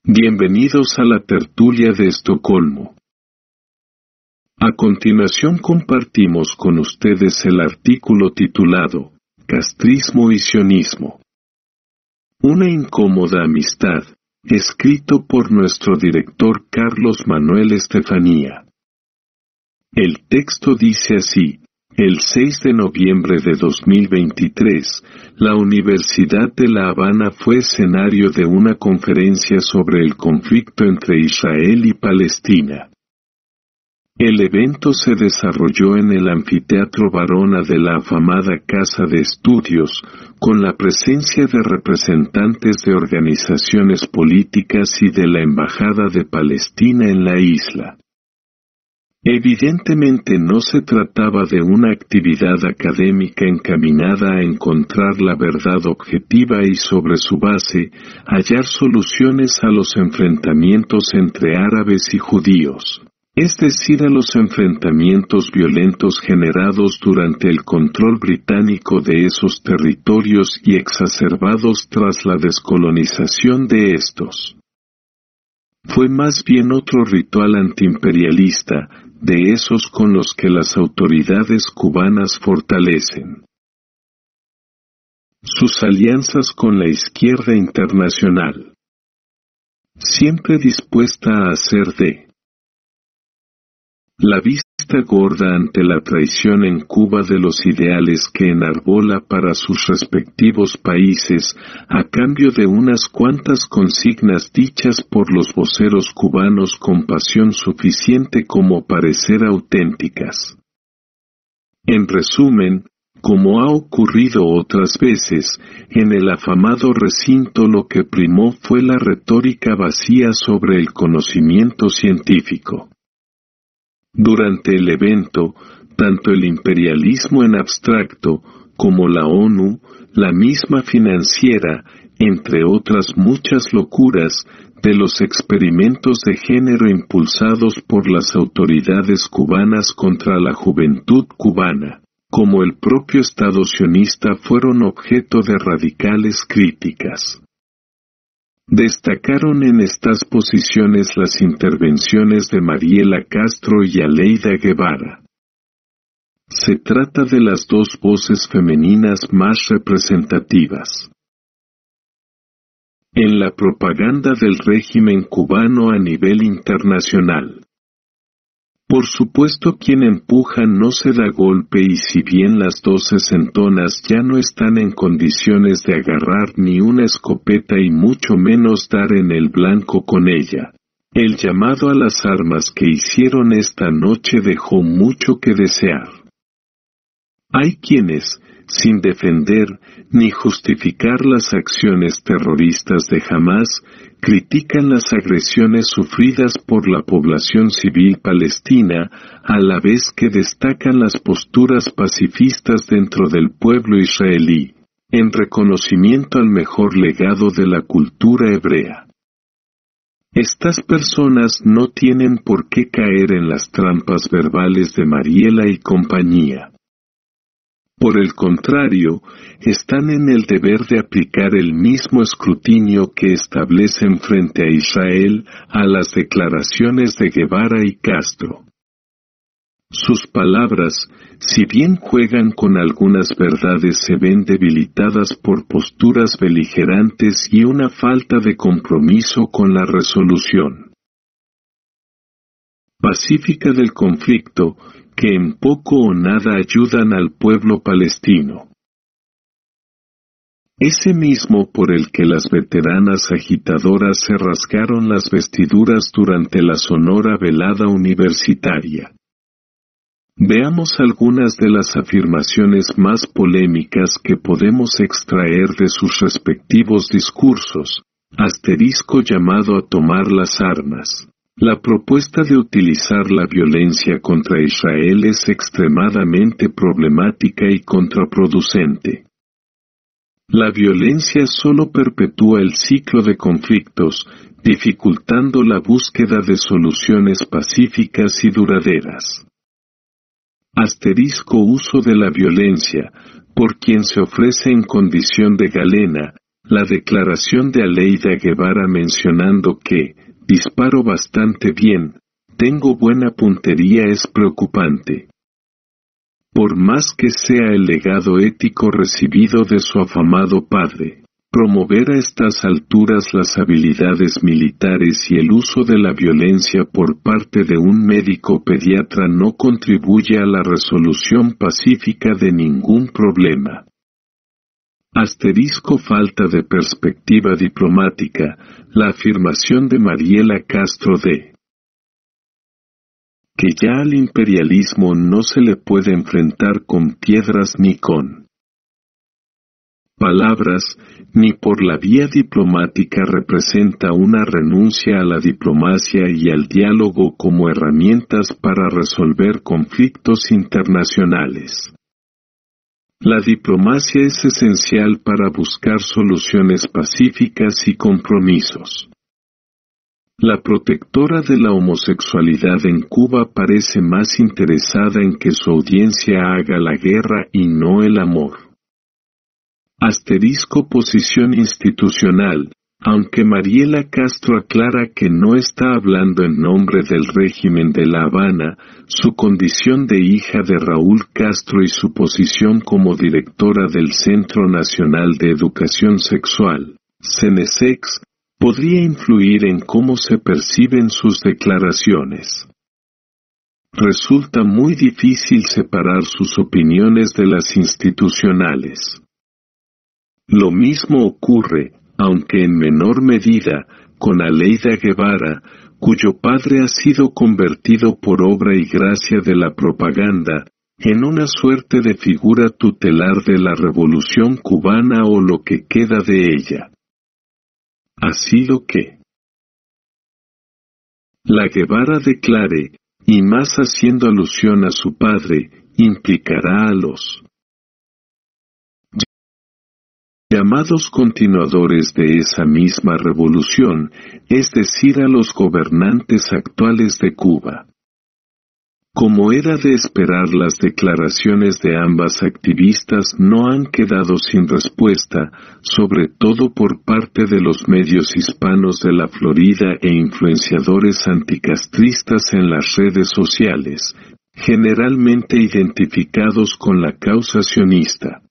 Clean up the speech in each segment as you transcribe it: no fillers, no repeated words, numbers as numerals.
Bienvenidos a la tertulia de Estocolmo. A continuación compartimos con ustedes el artículo titulado Castrismo y sionismo. Una incómoda amistad, escrito por nuestro director Carlos Manuel Estefanía. El texto dice así: el 6 de noviembre de 2023, la Universidad de La Habana fue escenario de una conferencia sobre el conflicto entre Israel y Palestina. El evento se desarrolló en el Anfiteatro Barona de la afamada Casa de Estudios, con la presencia de representantes de organizaciones políticas y de la Embajada de Palestina en la isla. Evidentemente no se trataba de una actividad académica encaminada a encontrar la verdad objetiva y sobre su base, hallar soluciones a los enfrentamientos entre árabes y judíos, es decir, a los enfrentamientos violentos generados durante el control británico de esos territorios y exacerbados tras la descolonización de estos. Fue más bien otro ritual antiimperialista, de esos con los que las autoridades cubanas fortalecen sus alianzas con la izquierda internacional, siempre dispuesta a hacer de la vista gorda ante la traición en Cuba de los ideales que enarbola para sus respectivos países, a cambio de unas cuantas consignas dichas por los voceros cubanos con pasión suficiente como parecer auténticas. En resumen, como ha ocurrido otras veces, en el afamado recinto lo que primó fue la retórica vacía sobre el conocimiento científico. Durante el evento, tanto el imperialismo en abstracto, como la ONU, la misma financiera, entre otras muchas locuras, de los experimentos de género impulsados por las autoridades cubanas contra la juventud cubana, como el propio Estado sionista, fueron objeto de radicales críticas. Destacaron en estas posiciones las intervenciones de Mariela Castro y Aleida Guevara. Se trata de las dos voces femeninas más representativas en la propaganda del régimen cubano a nivel internacional. Por supuesto, quien empuja no se da golpe, y si bien las dos sesentonas ya no están en condiciones de agarrar ni una escopeta y mucho menos dar en el blanco con ella, el llamado a las armas que hicieron esta noche dejó mucho que desear. Hay quienes, sin defender ni justificar las acciones terroristas de Hamás, critican las agresiones sufridas por la población civil palestina, a la vez que destacan las posturas pacifistas dentro del pueblo israelí, en reconocimiento al mejor legado de la cultura hebrea. Estas personas no tienen por qué caer en las trampas verbales de Mariela y compañía. Por el contrario, están en el deber de aplicar el mismo escrutinio que establecen frente a Israel a las declaraciones de Guevara y Castro. Sus palabras, si bien juegan con algunas verdades, se ven debilitadas por posturas beligerantes y una falta de compromiso con la resolución pacífica del conflicto, que en poco o nada ayudan al pueblo palestino. Ese mismo por el que las veteranas agitadoras se rasgaron las vestiduras durante la sonora velada universitaria. Veamos algunas de las afirmaciones más polémicas que podemos extraer de sus respectivos discursos. Asterisco llamado a tomar las armas. La propuesta de utilizar la violencia contra Israel es extremadamente problemática y contraproducente. La violencia solo perpetúa el ciclo de conflictos, dificultando la búsqueda de soluciones pacíficas y duraderas. Asterisco uso de la violencia, por quien se ofrece en condición de galena, La declaración de Aleida Guevara mencionando que disparo bastante bien, tengo buena puntería es preocupante. Por más que sea el legado ético recibido de su afamado padre, promover a estas alturas las habilidades militares y el uso de la violencia por parte de un médico pediatra no contribuye a la resolución pacífica de ningún problema. Falta de perspectiva diplomática, la afirmación de Mariela Castro de que ya al imperialismo no se le puede enfrentar con piedras ni con palabras, ni por la vía diplomática representa una renuncia a la diplomacia y al diálogo como herramientas para resolver conflictos internacionales. La diplomacia es esencial para buscar soluciones pacíficas y compromisos. La protectora de la homosexualidad en Cuba parece más interesada en que su audiencia haga la guerra y no el amor. Posición institucional. Aunque Mariela Castro aclara que no está hablando en nombre del régimen de La Habana, su condición de hija de Raúl Castro y su posición como directora del Centro Nacional de Educación Sexual, CENESEX, podría influir en cómo se perciben sus declaraciones. Resulta muy difícil separar sus opiniones de las institucionales. Lo mismo ocurre, aunque en menor medida, con Aleida Guevara, cuyo padre ha sido convertido por obra y gracia de la propaganda, en una suerte de figura tutelar de la revolución cubana o lo que queda de ella. Así lo que la Guevara declare, y más haciendo alusión a su padre, implicará a los llamados continuadores de esa misma revolución, es decir, a los gobernantes actuales de Cuba. Como era de esperar, las declaraciones de ambas activistas no han quedado sin respuesta, sobre todo por parte de los medios hispanos de la Florida e influenciadores anticastristas en las redes sociales, generalmente identificados con la causa sionista.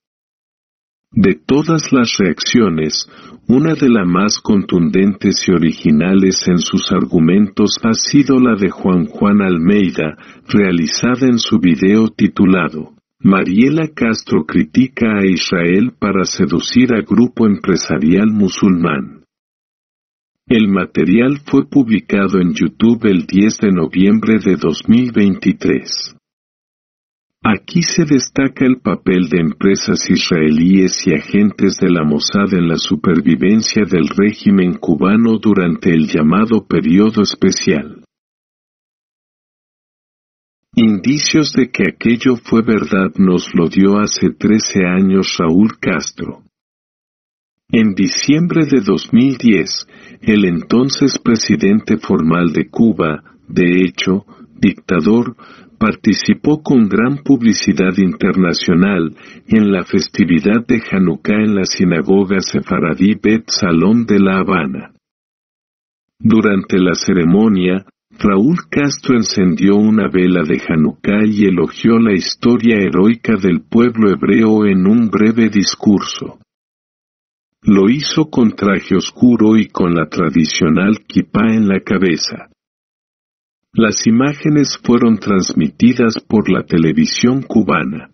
De todas las reacciones, una de las más contundentes y originales en sus argumentos ha sido la de Juan Almeida, realizada en su video titulado Mariela Castro critica a Israel para seducir a grupo empresarial musulmán. El material fue publicado en YouTube el 10 de noviembre de 2023. Aquí se destaca el papel de empresas israelíes y agentes de la Mossad en la supervivencia del régimen cubano durante el llamado periodo especial. Indicios de que aquello fue verdad nos lo dio hace 13 años Raúl Castro. En diciembre de 2010, el entonces presidente formal de Cuba, de hecho, dictador, participó con gran publicidad internacional en la festividad de Hanukkah en la sinagoga sefaradí Bet Salom de La Habana. Durante la ceremonia, Raúl Castro encendió una vela de Hanukkah y elogió la historia heroica del pueblo hebreo en un breve discurso. Lo hizo con traje oscuro y con la tradicional kipá en la cabeza. Las imágenes fueron transmitidas por la televisión cubana.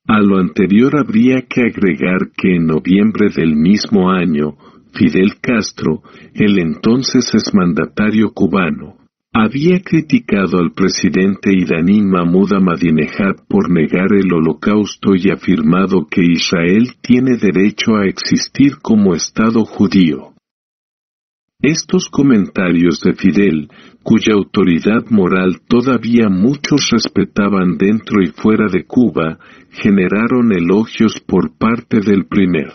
A lo anterior habría que agregar que en noviembre del mismo año, Fidel Castro, el entonces exmandatario cubano, había criticado al presidente iraní Mahmoud Ahmadinejad por negar el Holocausto y afirmado que Israel tiene derecho a existir como Estado judío. Estos comentarios de Fidel, cuya autoridad moral todavía muchos respetaban dentro y fuera de Cuba, generaron elogios por parte del primer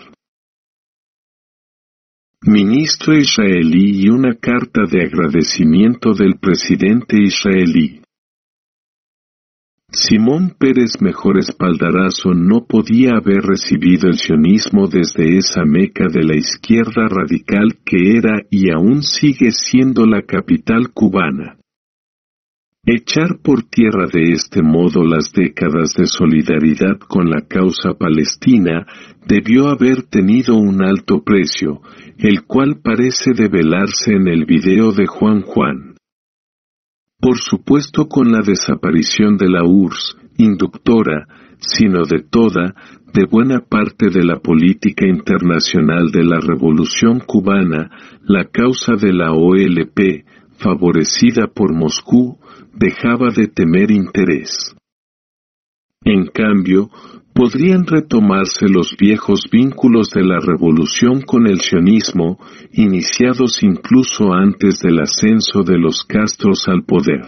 ministro israelí y una carta de agradecimiento del presidente israelí. Simón Pérez Mejor Espaldarazo no podía haber recibido el sionismo desde esa meca de la izquierda radical que era y aún sigue siendo la capital cubana. Echar por tierra de este modo las décadas de solidaridad con la causa palestina debió haber tenido un alto precio, el cual parece develarse en el video de Juan Juan. Por supuesto con la desaparición de la URSS, inductora, sino de toda, de buena parte de la política internacional de la Revolución cubana, la causa de la OLP, favorecida por Moscú, dejaba de tener interés. En cambio, podrían retomarse los viejos vínculos de la revolución con el sionismo, iniciados incluso antes del ascenso de los Castros al poder.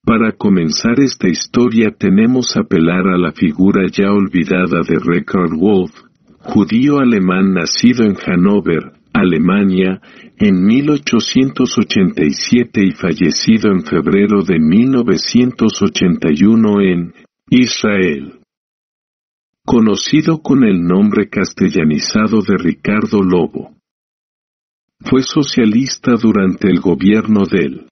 Para comenzar esta historia tenemos apelar a la figura ya olvidada de Richard Wolff, judío alemán nacido en Hannover, Alemania, en 1887 y fallecido en febrero de 1981 en Israel. Conocido con el nombre castellanizado de Ricardo Lobo. Fue socialista durante el gobierno del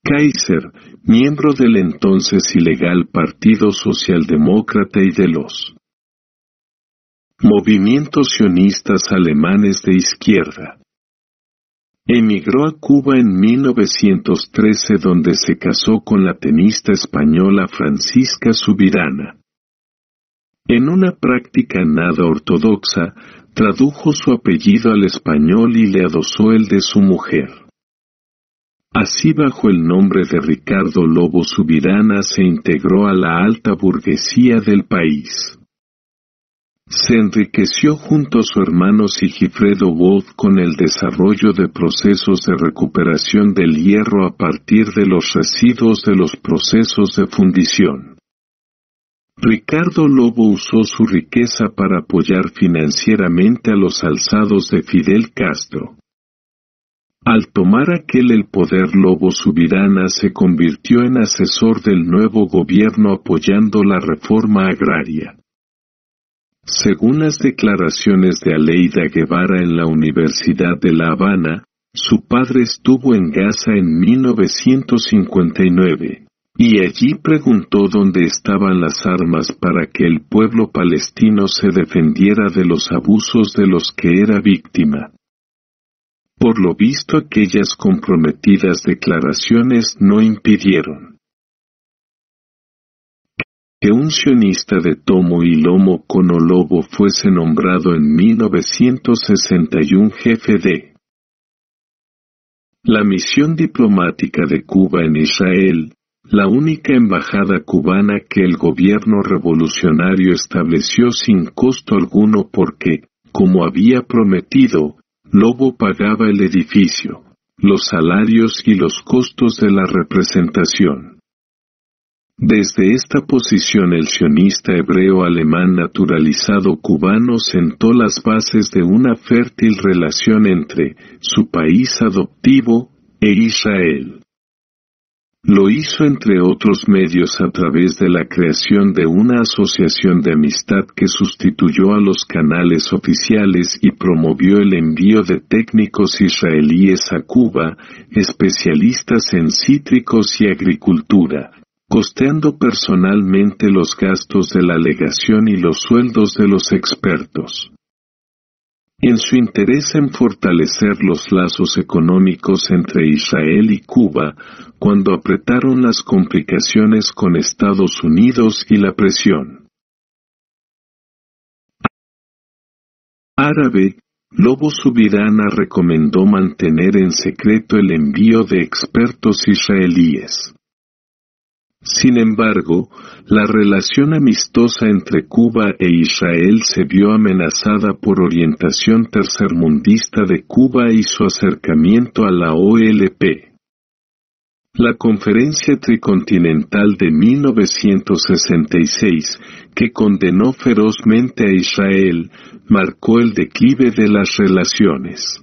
Kaiser, miembro del entonces ilegal Partido Socialdemócrata y de los movimientos sionistas alemanes de izquierda. Emigró a Cuba en 1913 donde se casó con la tenista española Francisca Subirana. En una práctica nada ortodoxa, tradujo su apellido al español y le adosó el de su mujer. Así bajo el nombre de Ricardo Lobo Subirana se integró a la alta burguesía del país. Se enriqueció junto a su hermano Sigifredo Wolff con el desarrollo de procesos de recuperación del hierro a partir de los residuos de los procesos de fundición. Ricardo Lobo usó su riqueza para apoyar financieramente a los alzados de Fidel Castro. Al tomar aquel el poder, Lobo Subirana se convirtió en asesor del nuevo gobierno apoyando la reforma agraria. Según las declaraciones de Aleida Guevara en la Universidad de La Habana, su padre estuvo en Gaza en 1959, y allí preguntó dónde estaban las armas para que el pueblo palestino se defendiera de los abusos de los que era víctima. Por lo visto, aquellas comprometidas declaraciones no impidieron que un sionista de tomo y lomo como Lobo fuese nombrado en 1961 jefe de la misión diplomática de Cuba en Israel, la única embajada cubana que el gobierno revolucionario estableció sin costo alguno porque, como había prometido, Lobo pagaba el edificio, los salarios y los costos de la representación. Desde esta posición el sionista hebreo alemán naturalizado cubano sentó las bases de una fértil relación entre su país adoptivo e Israel. Lo hizo entre otros medios a través de la creación de una asociación de amistad que sustituyó a los canales oficiales y promovió el envío de técnicos israelíes a Cuba, especialistas en cítricos y agricultura, costeando personalmente los gastos de la legación y los sueldos de los expertos. En su interés en fortalecer los lazos económicos entre Israel y Cuba, cuando apretaron las complicaciones con Estados Unidos y la presión árabe, Lobo Subirana recomendó mantener en secreto el envío de expertos israelíes. Sin embargo, la relación amistosa entre Cuba e Israel se vio amenazada por orientación tercermundista de Cuba y su acercamiento a la OLP. La Conferencia Tricontinental de 1966, que condenó ferozmente a Israel, marcó el declive de las relaciones.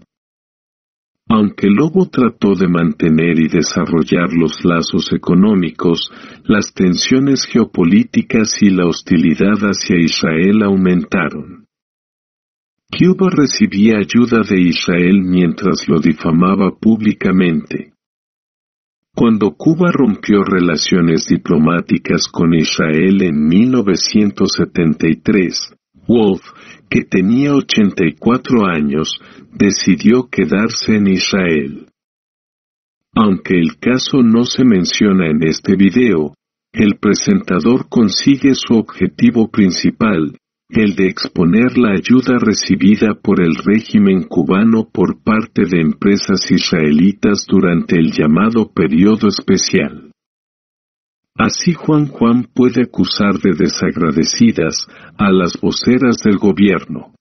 Aunque Lobo trató de mantener y desarrollar los lazos económicos, las tensiones geopolíticas y la hostilidad hacia Israel aumentaron. Cuba recibía ayuda de Israel mientras lo difamaba públicamente. Cuando Cuba rompió relaciones diplomáticas con Israel en 1973, Wolf, que tenía 84 años, decidió quedarse en Israel. Aunque el caso no se menciona en este video, el presentador consigue su objetivo principal, el de exponer la ayuda recibida por el régimen cubano por parte de empresas israelitas durante el llamado Periodo Especial. Así Juan puede acusar de desagradecidas a las voceras del gobierno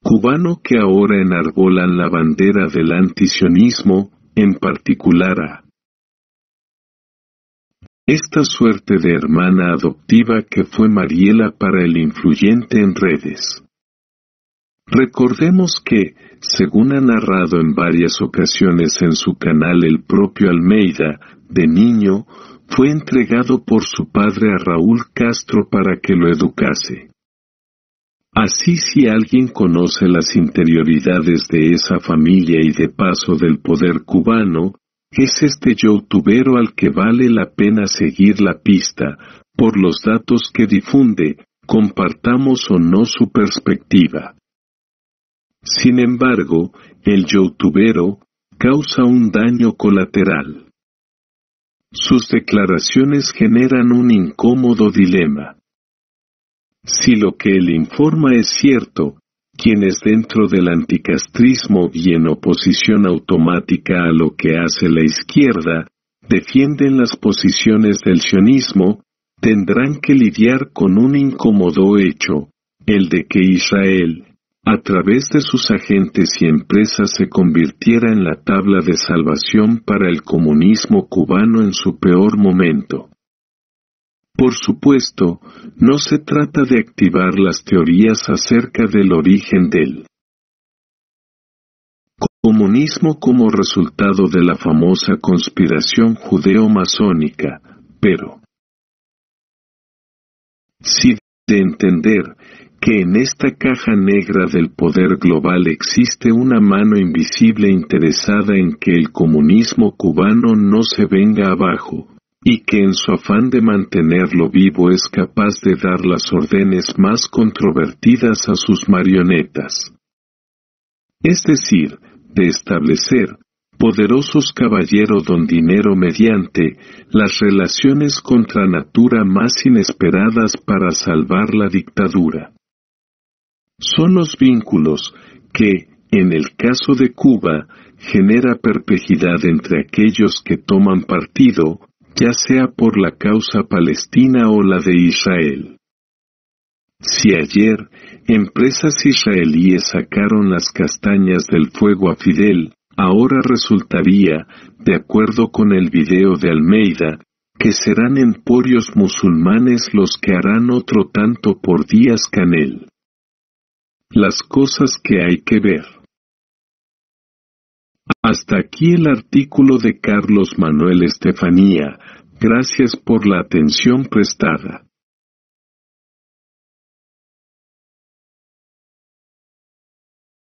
cubano que ahora enarbolan la bandera del antisionismo, en particular a esta suerte de hermana adoptiva que fue Mariela para el influyente en redes. Recordemos que, según ha narrado en varias ocasiones en su canal el propio Almeida, de niño, fue entregado por su padre a Raúl Castro para que lo educase. Así, si alguien conoce las interioridades de esa familia y de paso del poder cubano, es este youtubero al que vale la pena seguir la pista, por los datos que difunde, compartamos o no su perspectiva. Sin embargo, el youtubero causa un daño colateral. Sus declaraciones generan un incómodo dilema. Si lo que él informa es cierto, quienes dentro del anticastrismo y en oposición automática a lo que hace la izquierda, defienden las posiciones del sionismo, tendrán que lidiar con un incómodo hecho, el de que Israel, a través de sus agentes y empresas se convirtiera en la tabla de salvación para el comunismo cubano en su peor momento. Por supuesto, no se trata de activar las teorías acerca del origen del comunismo como resultado de la famosa conspiración judeo-masónica, pero sí de entender que en esta caja negra del poder global existe una mano invisible interesada en que el comunismo cubano no se venga abajo, y que en su afán de mantenerlo vivo es capaz de dar las órdenes más controvertidas a sus marionetas. Es decir, de establecer, poderosos caballero don dinero mediante, las relaciones contra natura más inesperadas para salvar la dictadura. Son los vínculos que, en el caso de Cuba, genera perplejidad entre aquellos que toman partido, ya sea por la causa palestina o la de Israel. Si ayer, empresas israelíes sacaron las castañas del fuego a Fidel, ahora resultaría, de acuerdo con el video de Almeida, que serán emporios musulmanes los que harán otro tanto por Díaz-Canel. Las cosas que hay que ver. Hasta aquí el artículo de Carlos Manuel Estefanía. Gracias por la atención prestada.